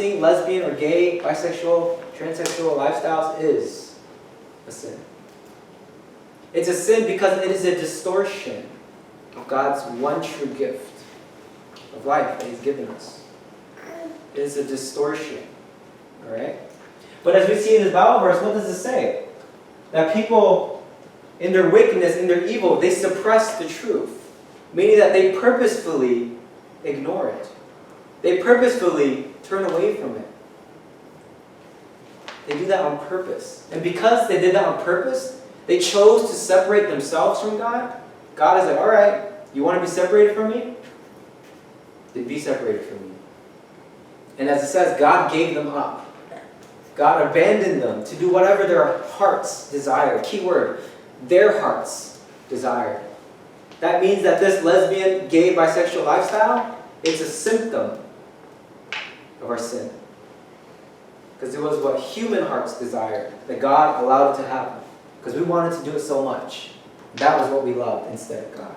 practicing lesbian or gay, bisexual, transsexual lifestyles is a sin. It's a sin because it is a distortion of God's one true gift of life that He's given us. It is a distortion. Alright? But as we see in this Bible verse, what does it say? That people, in their wickedness, in their evil, they suppress the truth. Meaning that they purposefully ignore it. They purposefully turn away from it. They do that on purpose. And because they did that on purpose, they chose to separate themselves from God. God is like, alright, you want to be separated from me? Then be separated from me. And as it says, God gave them up. God abandoned them to do whatever their hearts desired. Key word, their hearts desired. That means that this lesbian, gay, bisexual lifestyle, it's a symptom of our sin. Because it was what human hearts desired, that God allowed it to happen. Because we wanted to do it so much. That was what we loved instead of God.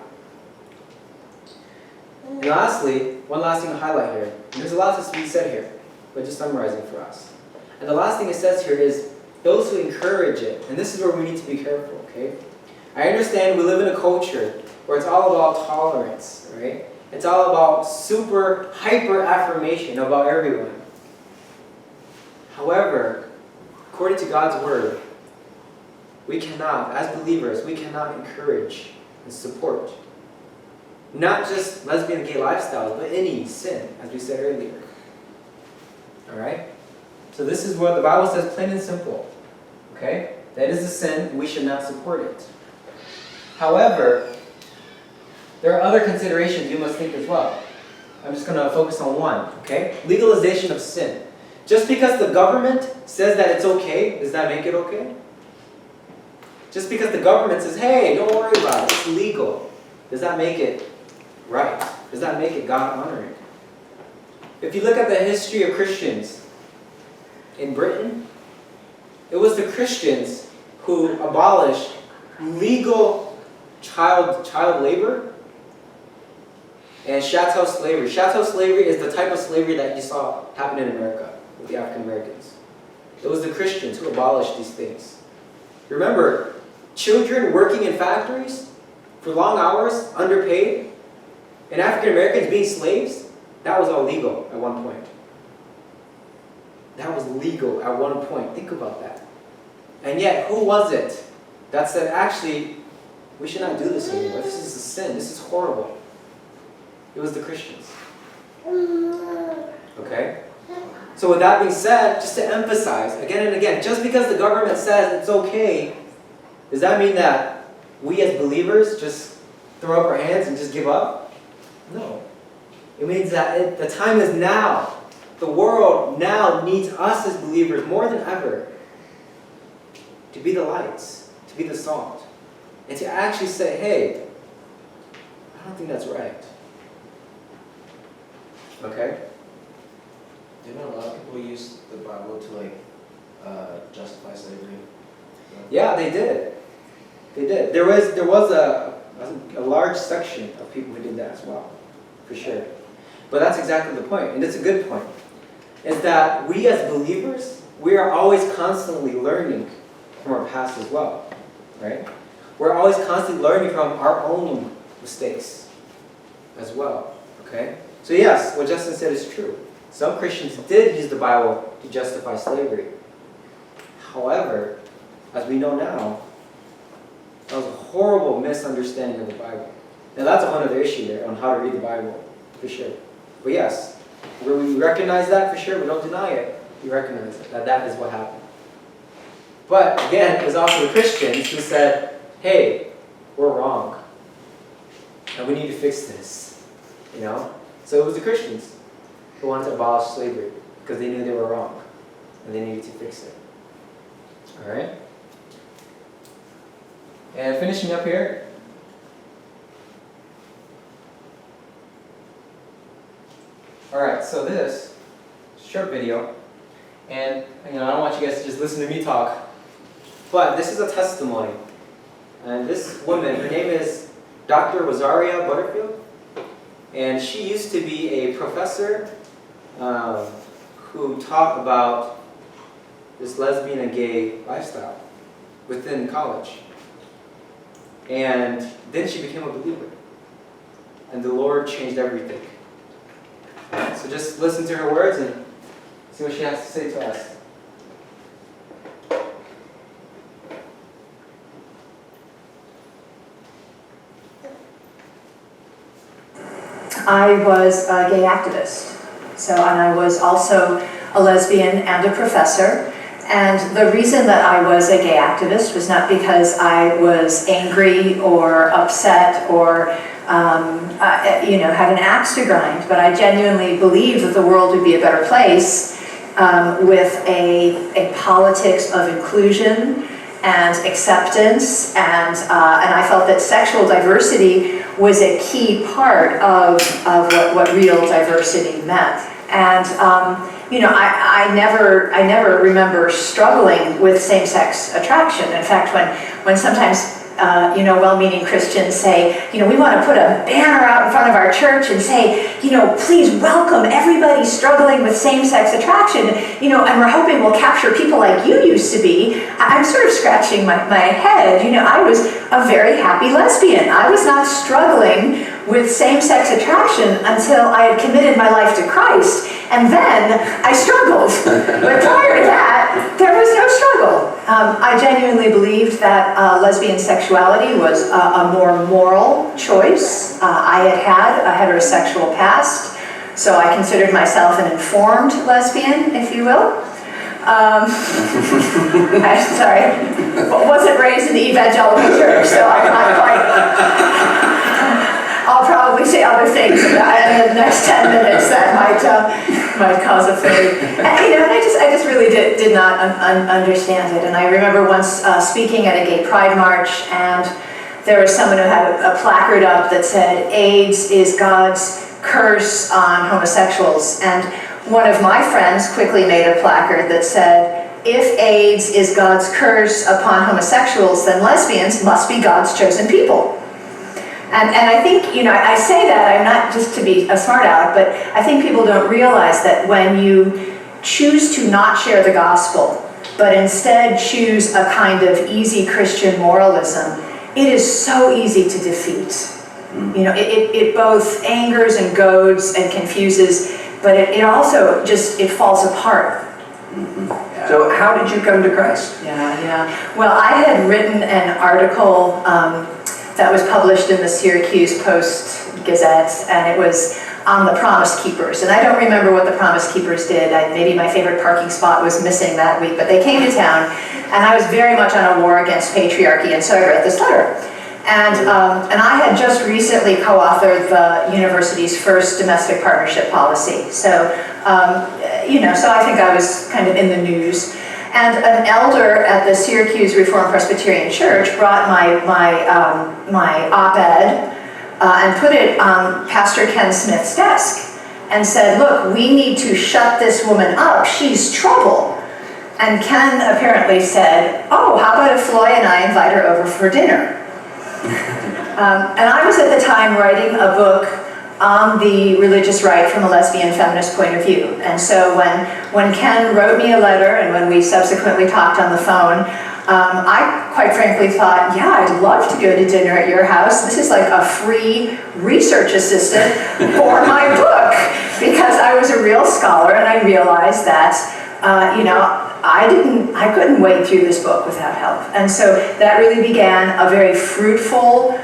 And lastly, one last thing to highlight here. And there's a lot to be said here, but just summarizing for us. And the last thing it says here is those who encourage it. And this is where we need to be careful, okay? I understand we live in a culture where it's all about tolerance, right? It's all about super hyper affirmation about everyone. However, according to God's word, we cannot, as believers, we cannot encourage and support not just lesbian and gay lifestyles, but any sin, as we said earlier. Alright? So this is what the Bible says, plain and simple. Okay? That is a sin, and we should not support it. However, there are other considerations you must think as well. I'm just going to focus on one, okay? Legalization of sin. Just because the government says that it's okay, does that make it okay? Just because the government says, hey, don't worry about it, it's legal, does that make it right? Does that make it God-honoring? If you look at the history of Christians in Britain, it was the Christians who abolished legal child labor and chattel slavery. Chattel slavery is the type of slavery that you saw happen in America with the African Americans. It was the Christians who abolished these things. Remember, children working in factories for long hours, underpaid, and African Americans being slaves, that was all legal at one point. That was legal at one point. Think about that. And yet, who was it that said, actually, we should not do this anymore. This is a sin. This is horrible. It was the Christians. Okay? So with that being said, just to emphasize, again and again, just because the government says it's okay, does that mean that we as believers just throw up our hands and just give up? No. It means that the time is now. The world now needs us as believers more than ever to be the lights, to be the salt, and to actually say, hey, I don't think that's right. Okay? Didn't a lot of people use the Bible to justify slavery? Yeah, they did. They did. There was a large section of people who did that as well, for sure. But that's exactly the point, and it's a good point. Is that we as believers, we are always constantly learning from our past as well, right? We're always constantly learning from our own mistakes as well, okay? So yes, what Justin said is true. Some Christians did use the Bible to justify slavery. However, as we know now, that was a horrible misunderstanding of the Bible. Now that's a whole other issue there on how to read the Bible, for sure. But yes, where we recognize that for sure, we don't deny it. We recognize it, that is what happened. But again, it was also the Christians who said, hey, we're wrong. And we need to fix this. You know? So it was the Christians who wanted to abolish slavery because they knew they were wrong. And they needed to fix it. Alright? And finishing up here. Alright, so this short video, and I don't want you guys to just listen to me talk, but this is a testimony. And this woman, her name is Dr. Rosaria Butterfield, and she used to be a professor who taught about this lesbian and gay lifestyle within college. And then she became a believer. And the Lord changed everything. So just listen to her words and see what she has to say to us. I was a gay activist. And I was also a lesbian and a professor. And the reason that I was a gay activist was not because I was angry or upset or had an axe to grind, but I genuinely believed that the world would be a better place with a politics of inclusion and acceptance, and I felt that sexual diversity was a key part of what real diversity meant. And I never remember struggling with same-sex attraction. In fact, when sometimes well-meaning Christians say, we want to put a banner out in front of our church and say, please welcome everybody struggling with same-sex attraction, and we're hoping we'll capture people like you used to be. I'm sort of scratching my head. I was a very happy lesbian. I was not struggling with same-sex attraction until I had committed my life to Christ, and then I struggled. But prior to that, there was no struggle. I genuinely believed that lesbian sexuality was a more moral choice. I had a heterosexual past, so I considered myself an informed lesbian, if you will. Wasn't raised in the evangelical church, so I'm not quite... I'll probably say other things in the next 10 minutes that might cause a fade. And I just really did not understand it. And I remember once speaking at a gay pride march, and there was someone who had a placard up that said, "AIDS is God's curse on homosexuals." And one of my friends quickly made a placard that said, "If AIDS is God's curse upon homosexuals, then lesbians must be God's chosen people." And I think, I say that, I'm not just to be a smart aleck, but I think people don't realize that when you choose to not share the gospel, but instead choose a kind of easy Christian moralism, it is so easy to defeat. It both angers and goads and confuses, but it also it falls apart. Mm-hmm. So how did you come to Christ? Yeah. Well, I had written an article that was published in the Syracuse Post-Gazette, and it was on the Promise Keepers. And I don't remember what the Promise Keepers did. Maybe my favorite parking spot was missing that week, but they came to town, and I was very much on a war against patriarchy, and so I wrote this letter. And I had just recently co-authored the university's first domestic partnership policy. So, so I think I was kind of in the news. And an elder at the Syracuse Reformed Presbyterian Church brought my op-ed and put it on Pastor Ken Smith's desk and said, "Look, we need to shut this woman up. She's trouble." And Ken apparently said, "Oh, how about if Floy and I invite her over for dinner?" And I was at the time writing a book on the religious right from a lesbian feminist point of view. And so when Ken wrote me a letter and when we subsequently talked on the phone, I quite frankly thought, yeah, I'd love to go to dinner at your house. This is like a free research assistant for my book, because I was a real scholar and I realized that, I couldn't wade through this book without help. And so that really began a very fruitful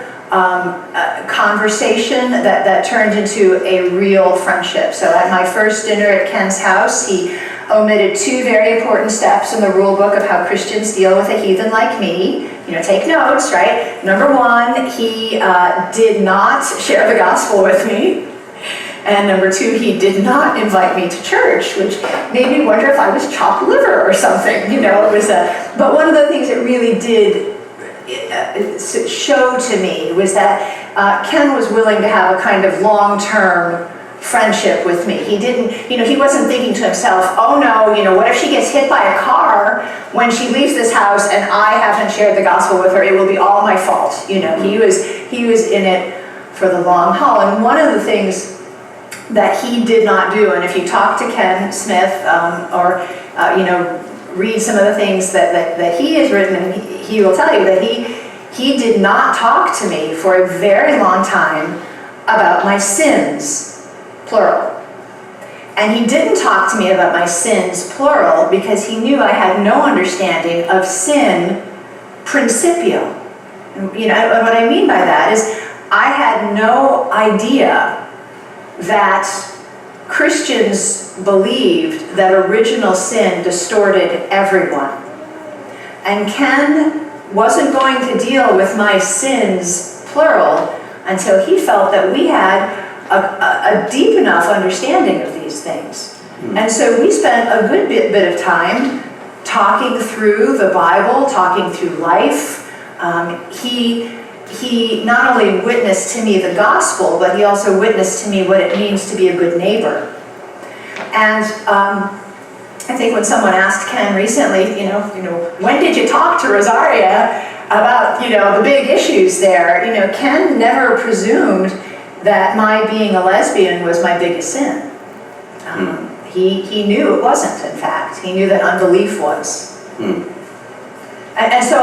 conversation that turned into a real friendship. So at my first dinner at Ken's house, he omitted two very important steps in the rule book of how Christians deal with a heathen like me. Take notes, right? Number one, he did not share the gospel with me. And number two, he did not invite me to church, which made me wonder if I was chopped liver or something. It was but one of the things it really did show to me was that Ken was willing to have a kind of long-term friendship with me. He didn't, he wasn't thinking to himself, "Oh no, what if she gets hit by a car when she leaves this house and I haven't shared the gospel with her? It will be all my fault." He was in it for the long haul. And one of the things that he did not do. And if you talk to Ken Smith or read some of the things that he has written, and he will tell you that he did not talk to me for a very long time about my sins, plural. And he didn't talk to me about my sins, plural, because he knew I had no understanding of sin, principio. And, what I mean by that is I had no idea that Christians believed that original sin distorted everyone. And Ken wasn't going to deal with my sins, plural, until he felt that we had a deep enough understanding of these things. And so we spent a good bit of time talking through the Bible, talking through life. He not only witnessed to me the gospel, but he also witnessed to me what it means to be a good neighbor. And I think when someone asked Ken recently, when did you talk to Rosaria about, the big issues there? Ken never presumed that my being a lesbian was my biggest sin. He knew it wasn't, in fact. He knew that unbelief was. And so,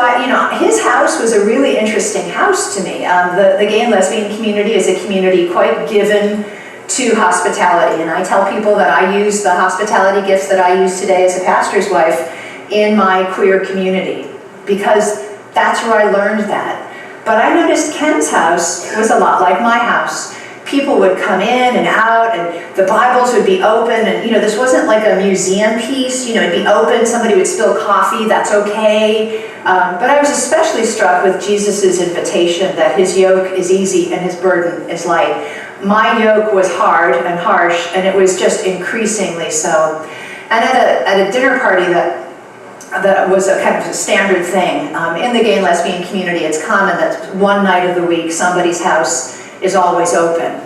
his house was a really interesting house to me. The gay and lesbian community is a community quite given to hospitality. And I tell people that I use the hospitality gifts that I use today as a pastor's wife in my queer community, because that's where I learned that. But I noticed Ken's house was a lot like my house. People would come in and out, and the Bibles would be open, and this wasn't like a museum piece. It'd be open, somebody would spill coffee, that's okay. But I was especially struck with Jesus' invitation that his yoke is easy and his burden is light. My yoke was hard and harsh, and it was just increasingly so. And at a dinner party that was a kind of a standard thing, in the gay and lesbian community, it's common that one night of the week somebody's house is always open,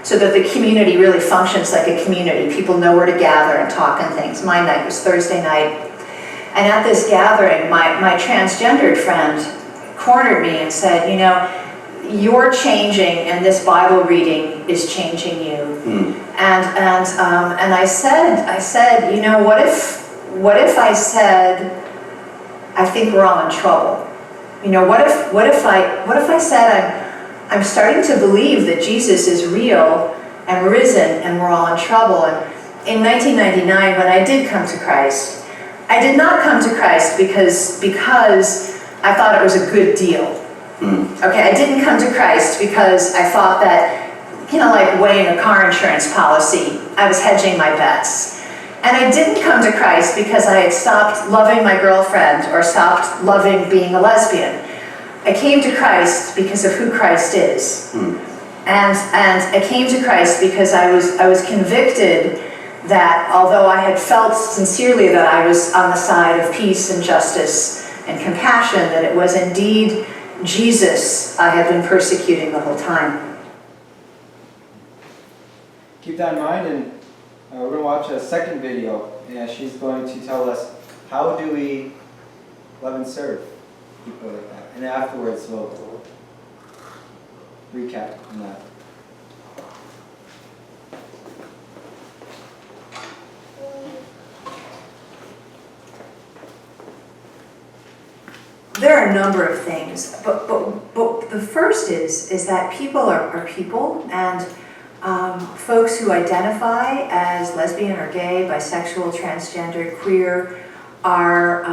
so that the community really functions like a community. People know where to gather and talk and things. My night was Thursday night. And at this gathering, my transgendered friend cornered me and said, you're changing, and this Bible reading is changing you. And I said, what if I said, I think we're all in trouble? What if I said I'm starting to believe that Jesus is real and risen, and we're all in trouble? And in 1999, when I did come to Christ, I did not come to Christ because I thought it was a good deal. Okay, I didn't come to Christ because I thought that, like weighing a car insurance policy, I was hedging my bets. And I didn't come to Christ because I had stopped loving my girlfriend or stopped loving being a lesbian. I came to Christ because of who Christ is. And I came to Christ because I was convicted that although I had felt sincerely that I was on the side of peace and justice and compassion, that it was indeed Jesus I had been persecuting the whole time. Keep that in mind, and we're going to watch a second video, and she's going to tell us how do we love and serve people like that. And afterwards we'll recap on that. There are a number of things, but the first is that people are people, and folks who identify as lesbian or gay, bisexual, transgender, queer are,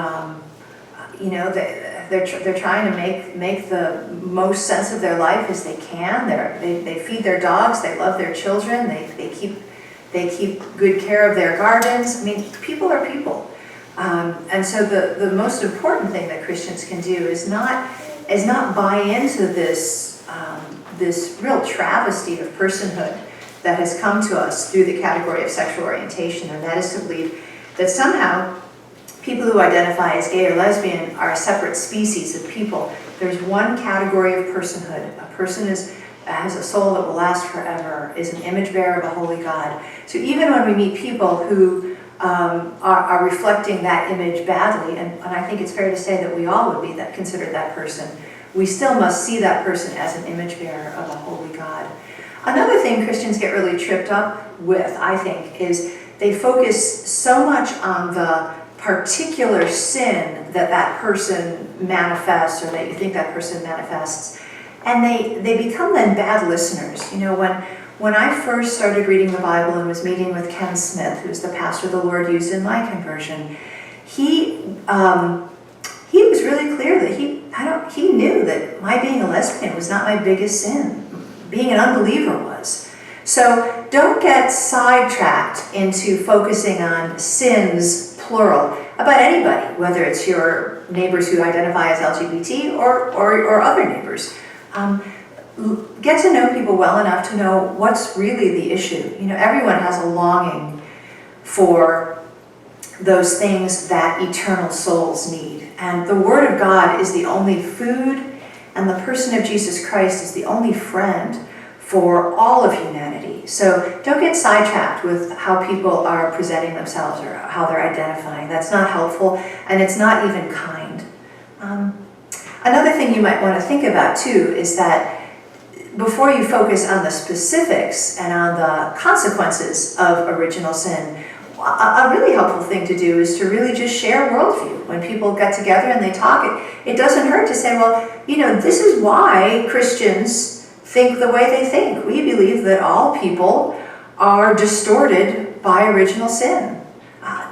they're trying to make the most sense of their life as they can. They feed their dogs, they love their children, they keep good care of their gardens. I mean, people are people. And so the most important thing that Christians can do is not buy into this real travesty of personhood that has come to us through the category of sexual orientation, and that is to believe that somehow people who identify as gay or lesbian are a separate species of people. There's one category of personhood. A person has a soul that will last forever, is an image bearer of a holy God. So even when we meet people who are reflecting that image badly, and I think it's fair to say that we all would be considered that person, we still must see that person as an image bearer of a holy God. Another thing Christians get really tripped up with, I think, is they focus so much on the particular sin that that person manifests or that you think that person manifests. And they become then bad listeners. You know, when I first started reading the Bible and was meeting with Ken Smith, who's the pastor the Lord used in my conversion, he was really clear that he knew that my being a lesbian was not my biggest sin. Being an unbeliever was. So don't get sidetracked into focusing on sins, plural, about anybody, whether it's your neighbors who identify as LGBT or other neighbors. Get to know people well enough to know what's really the issue. You know, everyone has a longing for those things that eternal souls need. And the Word of God is the only food, and the person of Jesus Christ is the only friend for all of humanity. So don't get sidetracked with how people are presenting themselves or how they're identifying. That's not helpful, and it's not even kind. Another thing you might want to think about too is that before you focus on the specifics and on the consequences of original sin, a really helpful thing to do is to really just share worldview. When people get together and they talk, it doesn't hurt to say, well, you know, this is why Christians think the way they think. We believe that all people are distorted by original sin.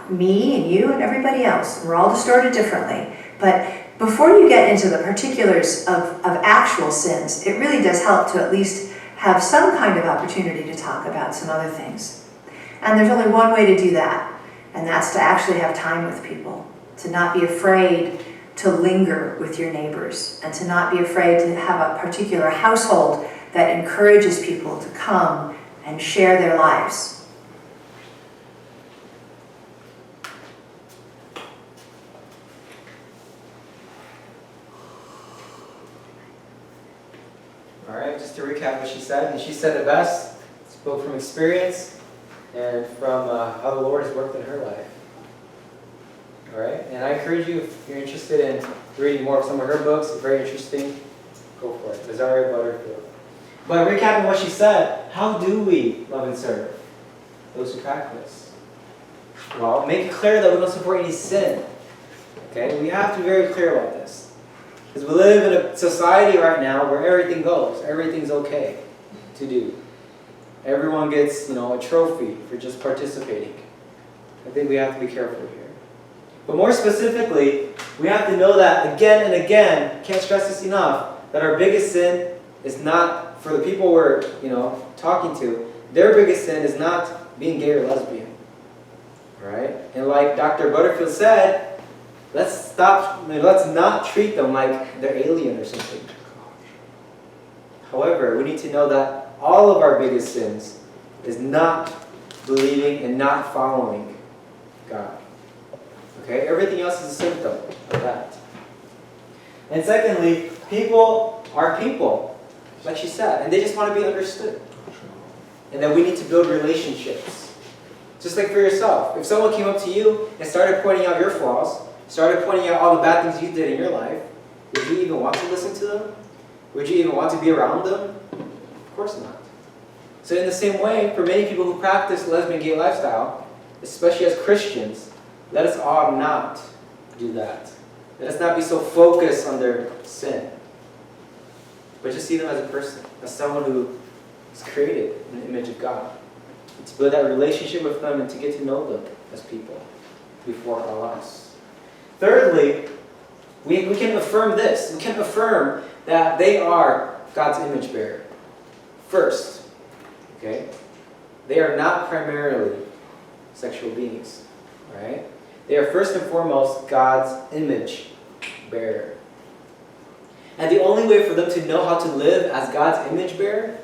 Me and you and everybody else, we're all distorted differently. But before you get into the particulars of actual sins, it really does help to at least have some kind of opportunity to talk about some other things. And there's only one way to do that, and that's to actually have time with people, to not be afraid to linger with your neighbors, and to not be afraid to have a particular household that encourages people to come and share their lives. All right, just to recap what she said, and she said it best, spoke from experience and from how the Lord has worked in her life. All right, and I encourage you, if you're interested in reading more of some of her books, it's very interesting, go for it. Rosaria Butterfield. But recapping what she said, how do we love and serve those who practice? Well, make it clear that we don't support any sin. Okay, we have to be very clear about this. Because we live in a society right now where everything goes. Everything's okay to do. Everyone gets, a trophy for just participating. I think we have to be careful here. But more specifically, we have to know that again and again, can't stress this enough, that our biggest sin is not, for the people we're, talking to, their biggest sin is not being gay or lesbian. Right? And like Dr. Butterfield said, let's not treat them like they're alien or something. However, we need to know that all of our biggest sins is not believing and not following God. Okay? Everything else is a symptom of that. And secondly, people are people, like she said, and they just want to be understood. And that we need to build relationships. Just like for yourself. If someone came up to you and started pointing out your flaws, started pointing out all the bad things you did in your life, would you even want to listen to them? Would you even want to be around them? Of course not. So in the same way, for many people who practice the lesbian gay lifestyle, especially as Christians, let us all not do that. Let us not be so focused on their sin. But just see them as a person, as someone who is created in the image of God. And to build that relationship with them and to get to know them as people before all else. Thirdly, we can affirm this. We can affirm that they are God's image bearer. First, okay? They are not primarily sexual beings, right? They are first and foremost God's image bearer. And the only way for them to know how to live as God's image bearer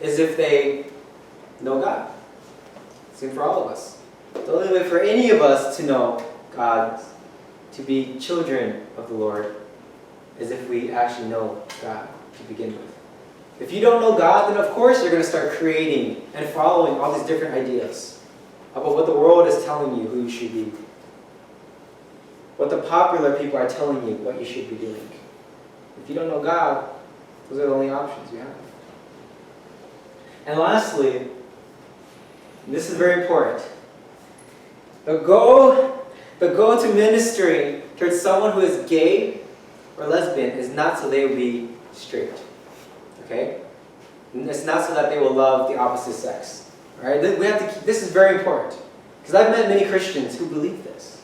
is if they know God. Same for all of us. The only way for any of us to know God, to be children of the Lord, is if we actually know God to begin with. If you don't know God, then of course you're going to start creating and following all these different ideas about what the world is telling you who you should be. What the popular people are telling you what you should be doing. If you don't know God, those are the only options you have. And lastly, and this is very important, the goal to ministering towards someone who is gay or lesbian is not so they will be straight. Okay? And it's not so that they will love the opposite sex. Alright? This is very important. Because I've met many Christians who believe this.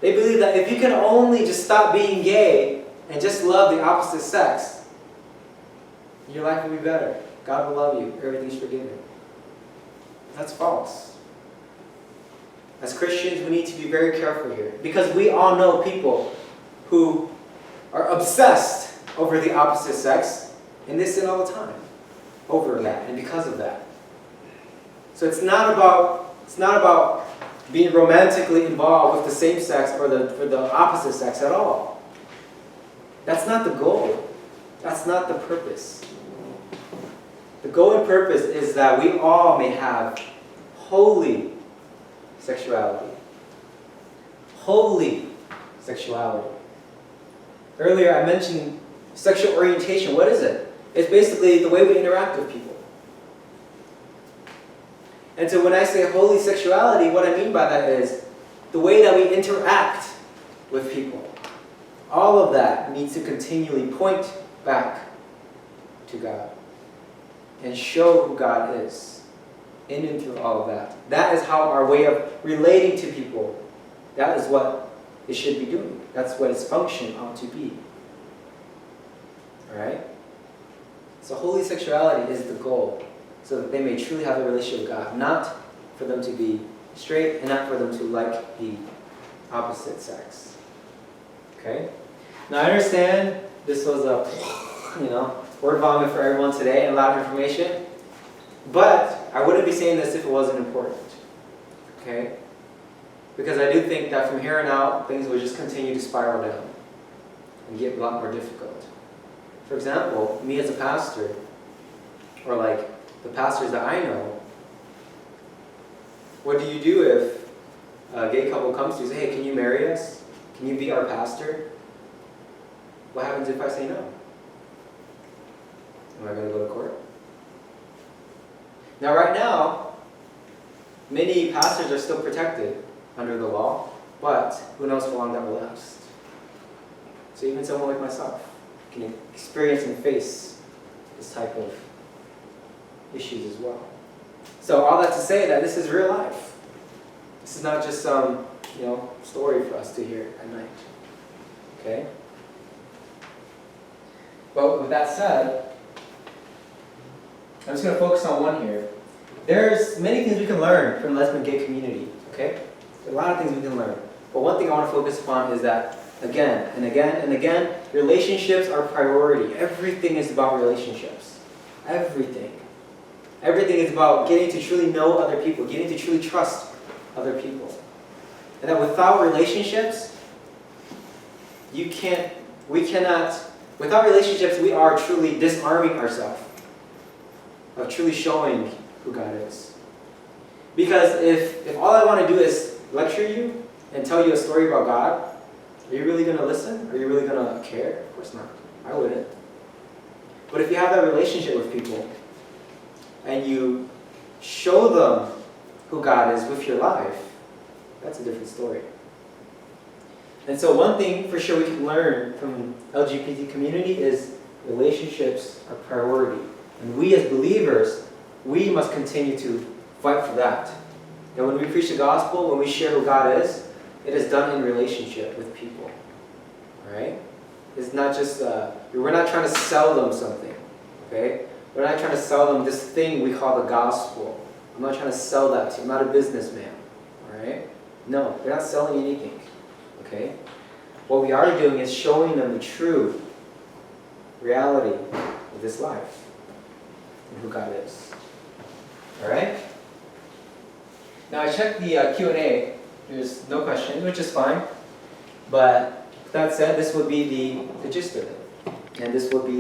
They believe that if you can only just stop being gay and just love the opposite sex, your life will be better. God will love you. Everything's forgiven. That's false. As Christians, we need to be very careful here. Because we all know people who are obsessed over the opposite sex, and they sin all the time over that and because of that. So it's not about being romantically involved with the same sex or the opposite sex at all. That's not the goal. That's not the purpose. The goal and purpose is that we all may have holy sexuality. Holy sexuality. Earlier I mentioned sexual orientation. What is it? It's basically the way we interact with people. And so when I say holy sexuality, what I mean by that is the way that we interact with people. All of that needs to continually point back to God and show who God is in and through all of that. That is how our way of relating to people, that is what it should be doing. That's what its function ought to be. Alright? So holy sexuality is the goal, so that they may truly have a relationship with God, not for them to be straight and not for them to like the opposite sex. Okay? Now I understand this was a, word vomit for everyone today and a lot of information, but I wouldn't be saying this if it wasn't important. Okay? Because I do think that from here on out, things will just continue to spiral down and get a lot more difficult. For example, me as a pastor, or like the pastors that I know, what do you do if a gay couple comes to you and says, hey, can you marry us? Can you be our pastor? What happens if I say no? Am I going to go to court? Now right now, many pastors are still protected under the law, but who knows how long that will last. So even someone like myself can experience and face this type of issues as well. So all that to say that this is real life. This is not just some, story for us to hear at night. Okay? But with that said, I'm just going to focus on one here. There's many things we can learn from the lesbian gay community. Okay? There's a lot of things we can learn. But one thing I want to focus upon is that again and again and again, relationships are priority. Everything is about relationships. Everything. Everything is about getting to truly know other people, getting to truly trust other people. And that without relationships, without relationships, we are truly disarming ourselves of truly showing who God is. Because if all I want to do is lecture you and tell you a story about God, are you really going to listen? Are you really going to care? Of course not. I wouldn't. But if you have that relationship with people and you show them who God is with your life, that's a different story. And so one thing for sure we can learn from LGBT community is relationships are priority. And we as believers, we must continue to fight for that. And when we preach the gospel, when we share who God is, it is done in relationship with people. Alright? It's not just, we're not trying to sell them something. Okay? We're not trying to sell them this thing we call the gospel. I'm not trying to sell that to you. I'm not a businessman. Alright? No, we're not selling anything. Okay? What we are doing is showing them the true reality of this life and who God is. Alright? Now I checked the Q&A. There's no questions, which is fine. But that said, this would be the gist of it. And this would be